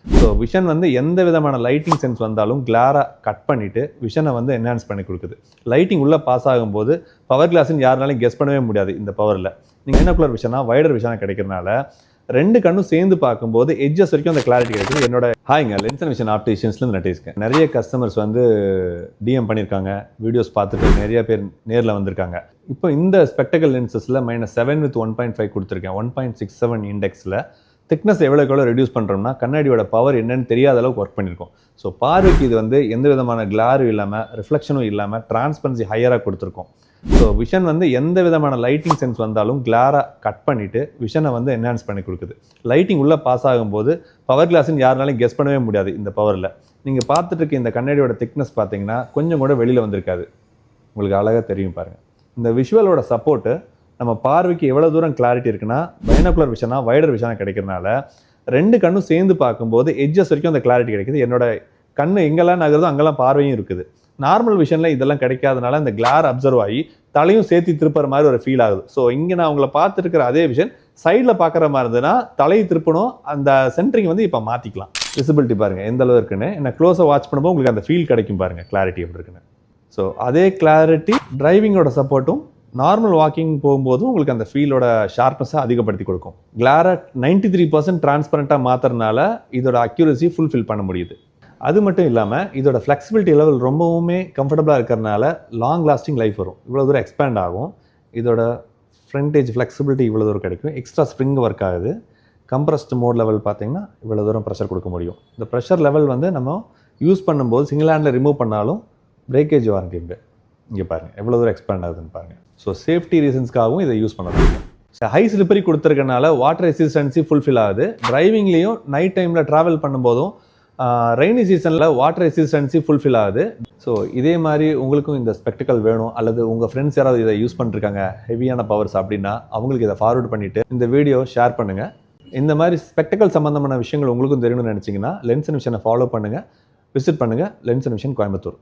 So vision வந்து எந்த விதமான லைட்டிங் சென்ஸ் வந்தாலும் கிளாராக கட் பண்ணிவிட்டு விஷனை வந்து என்ஹான்ஸ் பண்ணி கொடுக்குது. லைட்டிங் உள்ளே பாஸ் ஆகும்போது பவர் கிளாஸ்ன்னு யாருனாலும் கெஸ் பண்ணவே முடியாது இந்த பவரில். நீங்கள் பைனாகுலர் விஷனாக வைடர் விஷனாக கிடைக்கிறனால ரெண்டு கண்ணும் சேர்ந்து பார்க்கும்போது எட்ஜஸ் வரைக்கும் அந்த கிளாரிட்டி கிடைக்குது. என்னோட ஹாய்ங்க, லென்ஸ் அண்ட் விஷன் ஆப்டிஷியன்ஸ்லேருந்து நட்டேஸ்க்கேன். நிறைய கஸ்டமர்ஸ் வந்து டிஎம் பண்ணியிருக்காங்க, வீடியோஸ் பார்த்துட்டு நிறைய பேர் நேரில் வந்திருக்காங்க. இப்போ இந்த ஸ்பெக்டக்கல் லென்சஸில் -7 with 1.5 கொடுத்துருக்கேன். 1.67 இண்டெக்ஸில் திக்னஸ் எவ்வளோக்கு ரெடியூஸ் பண்ணுறோம்னா கண்ணாடியோட பவர் என்னன்னு தெரியாத அளவுக்கு ஒர்க் பண்ணியிருக்கோம். ஸோ பார்வைக்கு இது வந்து எந்த விதமான கிளாரும் இல்லாமல் ரிஃப்ளெக்ஷனும் இல்லாமல் டிரான்ஸ்பரன்சி ஹையராக கொடுத்துருக்கோம். ஸோ விஷன் வந்து எந்த விதமான லைட்டிங் சென்ஸ் வந்தாலும் கிளாராக கட் பண்ணிவிட்டு விஷனை வந்து என்ஹான்ஸ் பண்ணி கொடுக்குது. லைட்டிங் உள்ளே பாஸ் ஆகும்போது பவர் கிளாஸ்ன்னு யாருனாலும் கெஸ் பண்ணவே முடியாது இந்த பவரில். நீங்கள் பார்த்துட்டு இருக்க இந்த கண்ணாடியோட திக்னஸ் பார்த்தீங்கன்னா கொஞ்சம் கூட வெளியில் வந்திருக்காது. உங்களுக்கு அழகாக தெரியும் பாருங்கள். இந்த விஷுவலோட சப்போர்ட்டு நம்ம பார்வைக்கு எவ்வளோ தூரம் கிளாரிட்டி இருக்குன்னா பைனாகுலர் விஷனாக வைடர் விஷனாக கிடைக்கிறனால ரெண்டு கண்ணும் சேர்ந்து பார்க்கும்போது எட்ஜஸ் வரைக்கும் அந்த கிளாரிட்டி கிடைக்குது. என்னோட கண் எங்கெல்லாம் நகருதோ அங்கெல்லாம் பார்வையும் இருக்குது. நார்மல் விஷனில் இதெல்லாம் கிடைக்காதனால இந்த கிளார் அப்சர்வ் ஆகி தலையும் சேர்த்து திருப்புற மாதிரி ஒரு ஃபீல் ஆகுது. ஸோ இங்கே நான் உங்களை பார்த்துருக்கிற அதே விஷன் சைடில் பார்க்குற மாதிரி இருந்ததுன்னா தலையை திருப்பணும், அந்த சென்ட்ரிங் வந்து இப்போ மாற்றிக்கலாம். விசிபிலிட்டி பாருங்கள் எந்த அளவு இருக்குன்னு. என்ன க்ளோஸாக வாட்ச் பண்ணும்போது உங்களுக்கு அந்த ஃபீல் கிடைக்கும் பாருங்கள், கிளாரிட்டி எப்படி இருக்குன்னு. ஸோ அதே கிளாரிட்டி டிரைவிங்கோட சப்போர்ட்டும் நார்மல் வாக்கிங் போகும்போதும் உங்களுக்கு அந்த ஃபீலோட ஷார்ப்னஸை அதிகப்படுத்தி கொடுக்கும். கிளாரை 93% டிரான்ஸ்பரண்ட்டாக மாற்றுறதுனால இதோட அக்யூரசி ஃபுல்ஃபில் பண்ண முடியுது. அது மட்டும் இல்லாமல் இதோட ஃப்ளெக்சிபிலிட்டி லெவல் ரொம்பவுமே கம்ஃபர்டபுளாக இருக்கிறதுனால லாங் லாஸ்டிங் லைஃப் வரும். இவ்வளோ தூரம் எக்ஸ்பேண்ட் ஆகும். இதோட ஃப்ரண்டேஜ் ஃப்ளெக்சிபிலிட்டி இவ்வளோ தூரம் கிடைக்கும். எக்ஸ்ட்ரா ஸ்ப்ரிங் ஒர்க் ஆகுது. கம்ப்ரஸ்ட் மோட் லெவல் பார்த்தீங்கன்னா இவ்வளோ தூரம் ப்ரெஷர் கொடுக்க முடியும். இந்த ப்ரெஷர் லெவல் வந்து நம்ம யூஸ் பண்ணும்போது சிங்கிள் ஹேண்டில் ரிமூவ் பண்ணாலும் பிரேக்கேஜ் வாரண்டி உண்டு. இங்கே பாருங்கள் எவ்வளோ தூரம் எக்ஸ்பேண்ட் ஆகுதுன்னு பாருங்கள். ஸோ சேஃப்டி ரீசன்ஸ்க்காகவும் இதை யூஸ் பண்ணலாம். ஹை ஸ்லிப்பரி கொடுத்துருக்கனால வாட்டர் ரெசிஸ்டன்சி ஃபுல்ஃபில் ஆகுது. டிரைவிங்லேயும் நைட் டைமில் ட்ராவல் பண்ணும்போதும் ரெய்னி சீசனில் வாட்டர் ரெசிஸ்டன்சி ஃபுல்ஃபில் ஆகுது. ஸோ இதே மாதிரி உங்களுக்கும் இந்த ஸ்பெக்டிக்கல் வேணும் அல்லது உங்கள் ஃப்ரெண்ட்ஸ் யாராவது இதை யூஸ் பண்ணிருக்காங்க ஹெவியான பவர்ஸ் அப்படின்னா அவங்களுக்கு இதை ஃபார்வர்ட் பண்ணிவிட்டு இந்த வீடியோ ஷேர் பண்ணுங்கள். இந்த மாதிரி ஸ்பெக்டிக்கல் சம்மந்தமான விஷயங்கள் உங்களுக்கும் தெரியணும்னு நினச்சிங்கன்னா லென்ஸ் அண்ட் விஷனை ஃபாலோ பண்ணுங்கள், விசிட் பண்ணுங்கள் லென்ஸ் அண்ட் விஷன் கோயம்புத்தூர்.